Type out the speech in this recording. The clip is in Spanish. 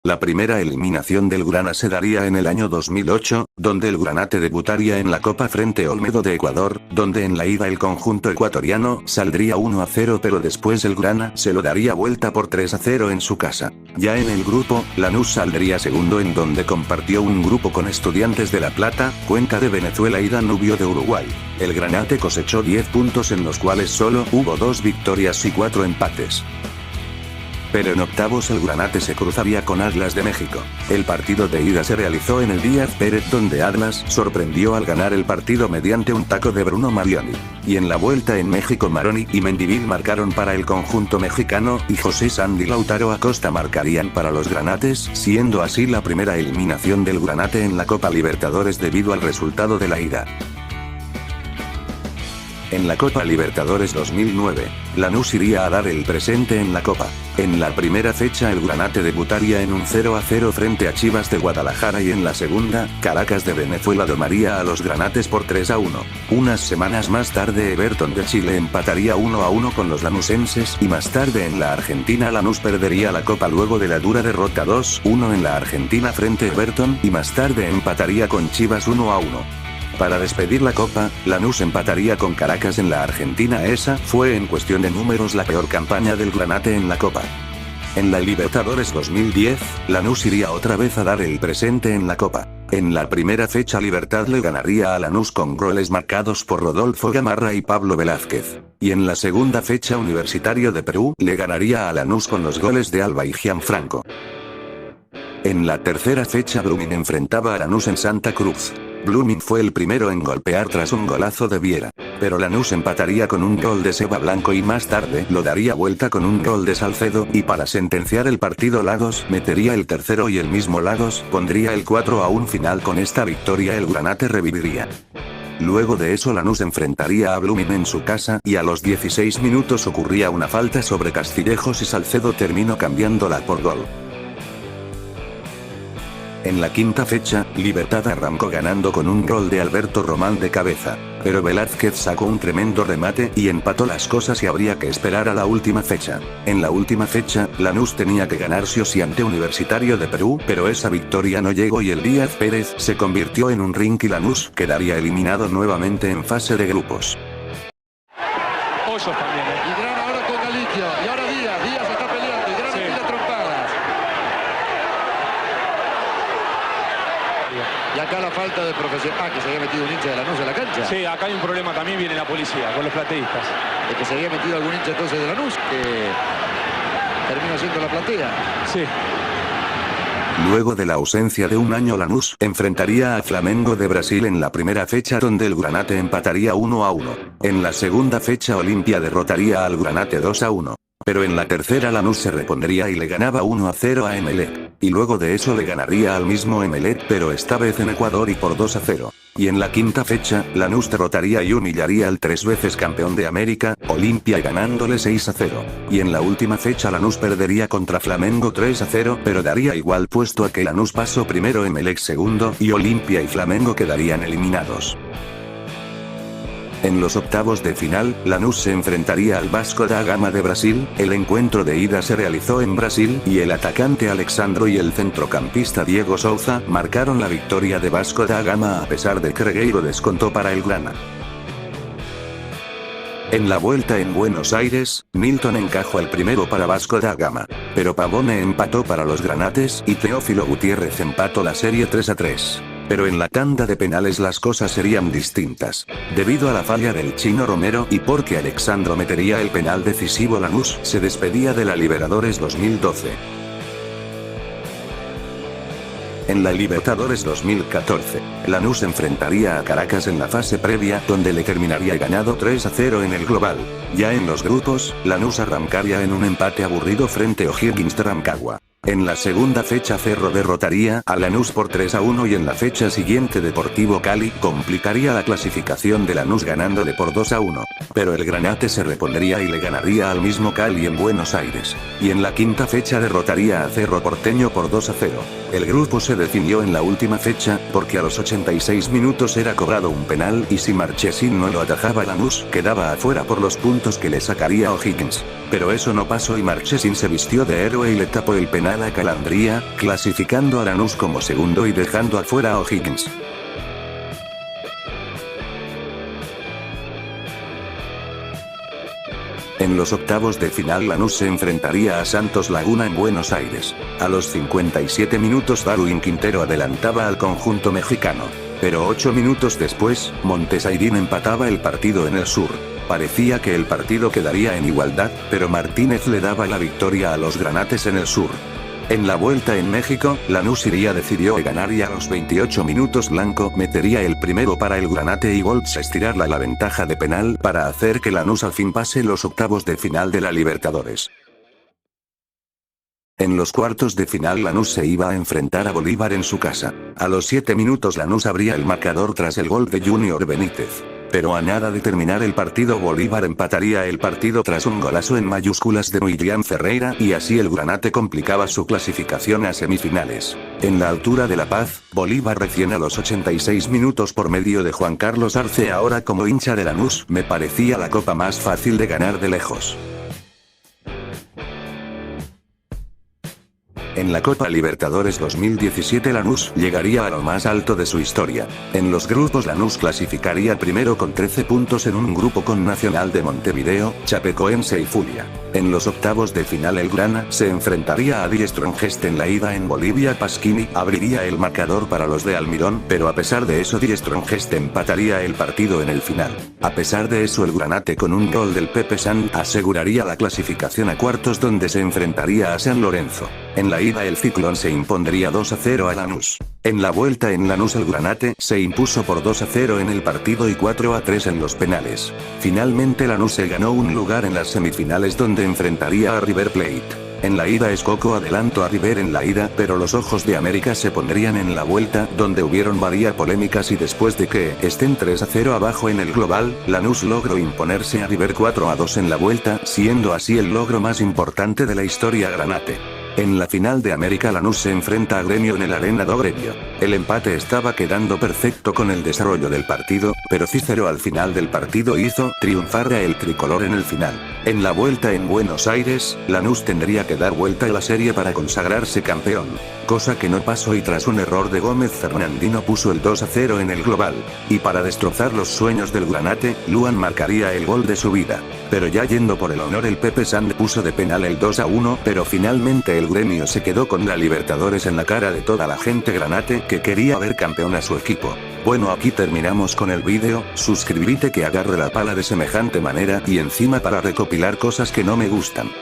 La primera eliminación del Grana se daría en el año 2008, donde el Granate debutaría en la Copa frente a Olmedo de Ecuador, donde en la ida el conjunto ecuatoriano saldría 1-0, pero después el Grana se lo daría vuelta por 3-0 en su casa. Ya en el grupo, Lanús saldría segundo, en donde compartió un grupo con Estudiantes de La Plata, Cuenca de Venezuela y Danubio de Uruguay. El Granate cosechó 10 puntos, en los cuales solo hubo 2 victorias y 4 empates. Pero en octavos el Granate se cruzaría con Atlas de México. El partido de ida se realizó en el Díaz Pérez, donde Atlas sorprendió al ganar el partido mediante un taco de Bruno Marioni. Y en la vuelta en México, Maroni y Mendívil marcaron para el conjunto mexicano, y José Sandy y Lautaro Acosta marcarían para los Granates, siendo así la primera eliminación del Granate en la Copa Libertadores debido al resultado de la ida. En la Copa Libertadores 2009, Lanús iría a dar el presente en la Copa. En la primera fecha el Granate debutaría en un 0-0 frente a Chivas de Guadalajara, y en la segunda, Caracas de Venezuela domaría a los Granates por 3-1. Unas semanas más tarde Everton de Chile empataría 1-1 con los lanusenses, y más tarde en la Argentina Lanús perdería la Copa luego de la dura derrota 2-1 en la Argentina frente a Everton, y más tarde empataría con Chivas 1-1. Para despedir la Copa, Lanús empataría con Caracas en la Argentina. Esa fue en cuestión de números la peor campaña del Granate en la Copa. En la Libertadores 2010, Lanús iría otra vez a dar el presente en la Copa. En la primera fecha Libertad le ganaría a Lanús con goles marcados por Rodolfo Gamarra y Pablo Velázquez. Y en la segunda fecha Universitario de Perú le ganaría a Lanús con los goles de Alba y Gianfranco. En la tercera fecha Blooming enfrentaba a Lanús en Santa Cruz. Blooming fue el primero en golpear tras un golazo de Viera. Pero Lanús empataría con un gol de Seba Blanco y más tarde lo daría vuelta con un gol de Salcedo, y para sentenciar el partido Lagos metería el tercero y el mismo Lagos pondría el 4-1 final. Con esta victoria el Granate reviviría. Luego de eso Lanús enfrentaría a Blooming en su casa, y a los 16 minutos ocurría una falta sobre Castillejos y Salcedo terminó cambiándola por gol. En la quinta fecha, Libertad arrancó ganando con un gol de Alberto Román de cabeza. Pero Velázquez sacó un tremendo remate y empató las cosas, y habría que esperar a la última fecha. En la última fecha, Lanús tenía que ganar sí o sí ante Universitario de Perú, pero esa victoria no llegó y el Díaz Pérez se convirtió en un ring y Lanús quedaría eliminado nuevamente en fase de grupos. Hoyos también, Y Gran ahora con Galicia, y ahora Díaz está peleando, y Gran pide trompadas. Y acá la falta de profesión. Que se había metido un hincha de Lanús en la cancha. Sí, acá hay un problema también, viene la policía con los plateístas. Es que se había metido algún hincha entonces de Lanús, que termina siendo la platea. Sí. Luego de la ausencia de un año Lanús enfrentaría a Flamengo de Brasil en la primera fecha, donde el Granate empataría 1-1. En la segunda fecha Olimpia derrotaría al Granate 2-1. Pero en la tercera Lanús se repondría y le ganaba 1-0 a Emelec. Y luego de eso le ganaría al mismo Emelec, pero esta vez en Ecuador y por 2-0. Y en la quinta fecha, Lanús derrotaría y humillaría al 3 veces campeón de América, Olimpia, ganándole 6-0. Y en la última fecha Lanús perdería contra Flamengo 3-0, pero daría igual puesto a que Lanús pasó primero, Emelec segundo, y Olimpia y Flamengo quedarían eliminados. En los octavos de final, Lanús se enfrentaría al Vasco da Gama de Brasil. El encuentro de ida se realizó en Brasil, y el atacante Alexandro y el centrocampista Diego Souza marcaron la victoria de Vasco da Gama, a pesar de que Regueiro descontó para el Grana. En la vuelta en Buenos Aires, Milton encajó el primero para Vasco da Gama. Pero Pavone empató para los Granates, y Teófilo Gutiérrez empató la serie 3-3. Pero en la tanda de penales las cosas serían distintas. Debido a la falla del Chino Romero y porque Alexandro metería el penal decisivo, Lanús se despedía de la Libertadores 2012. En la Libertadores 2014, Lanús enfrentaría a Caracas en la fase previa, donde le terminaría ganado 3-0 en el global. Ya en los grupos, Lanús arrancaría en un empate aburrido frente a O'Higgins de Rancagua. En la segunda fecha Cerro derrotaría a Lanús por 3-1, y en la fecha siguiente Deportivo Cali complicaría la clasificación de Lanús ganándole por 2-1. Pero el Granate se repondría y le ganaría al mismo Cali en Buenos Aires. Y en la quinta fecha derrotaría a Cerro Porteño por 2-0. El grupo se definió en la última fecha, porque a los 86 minutos era cobrado un penal, y si Marchesín no lo atajaba Lanús quedaba afuera por los puntos que le sacaría O'Higgins. Pero eso no pasó y Marchesín se vistió de héroe y le tapó el penal final a Calandria, clasificando a Lanús como segundo y dejando afuera a O'Higgins. En los octavos de final Lanús se enfrentaría a Santos Laguna en Buenos Aires. A los 57 minutos Darwin Quintero adelantaba al conjunto mexicano. Pero 8 minutos después, Montesairín empataba el partido en el sur. Parecía que el partido quedaría en igualdad, pero Martínez le daba la victoria a los granates en el sur. En la vuelta en México, Lanús decidió ganar y a los 28 minutos Blanco metería el primero para el Granate y Goltz estirarla la ventaja de penal para hacer que Lanús al fin pase los octavos de final de la Libertadores. En los cuartos de final Lanús se iba a enfrentar a Bolívar en su casa. A los 7 minutos Lanús abría el marcador tras el gol de Junior Benítez. Pero a nada de terminar el partido Bolívar empataría el partido tras un golazo en mayúsculas de William Ferreira y así el Granate complicaba su clasificación a semifinales. En la altura de La Paz, Bolívar recién a los 86 minutos por medio de Juan Carlos Arce. Ahora como hincha de Lanús me parecía la copa más fácil de ganar de lejos. En la Copa Libertadores 2017 Lanús llegaría a lo más alto de su historia. En los grupos Lanús clasificaría primero con 13 puntos en un grupo con Nacional de Montevideo, Chapecoense y Zulia. En los octavos de final el Grana se enfrentaría a Die Strongest en la ida en Bolivia. Pasquini abriría el marcador para los de Almirón, pero a pesar de eso Die Strongest empataría el partido en el final. A pesar de eso el Granate con un gol del Pepe San aseguraría la clasificación a cuartos donde se enfrentaría a San Lorenzo. En la ida el Ciclón se impondría 2-0 a Lanús. En la vuelta en Lanús el Granate se impuso por 2-0 en el partido y 4-3 en los penales. Finalmente Lanús se ganó un lugar en las semifinales donde enfrentaría a River Plate. En la ida Escoco adelantó a River en la ida, pero los ojos de América se pondrían en la vuelta, donde hubieron varias polémicas y después de que estén 3-0 abajo en el global, Lanús logró imponerse a River 4-2 en la vuelta, siendo así el logro más importante de la historia Granate. En la final de América Lanús se enfrenta a Gremio en el Arena do Gremio. El empate estaba quedando perfecto con el desarrollo del partido, pero Cícero al final del partido hizo triunfar a el tricolor en el final. En la vuelta en Buenos Aires, Lanús tendría que dar vuelta a la serie para consagrarse campeón, cosa que no pasó y tras un error de Gómez Fernandino puso el 2-0 en el global. Y para destrozar los sueños del Granate, Luan marcaría el gol de su vida. Pero ya yendo por el honor el Pepe Sand puso de penal el 2-1, pero finalmente el Gremio se quedó con la Libertadores en la cara de toda la gente Granate que quería ver campeón a su equipo. Bueno, aquí terminamos con el vídeo. Suscríbete que agarre la pala de semejante manera y encima para recopilar cosas que no me gustan.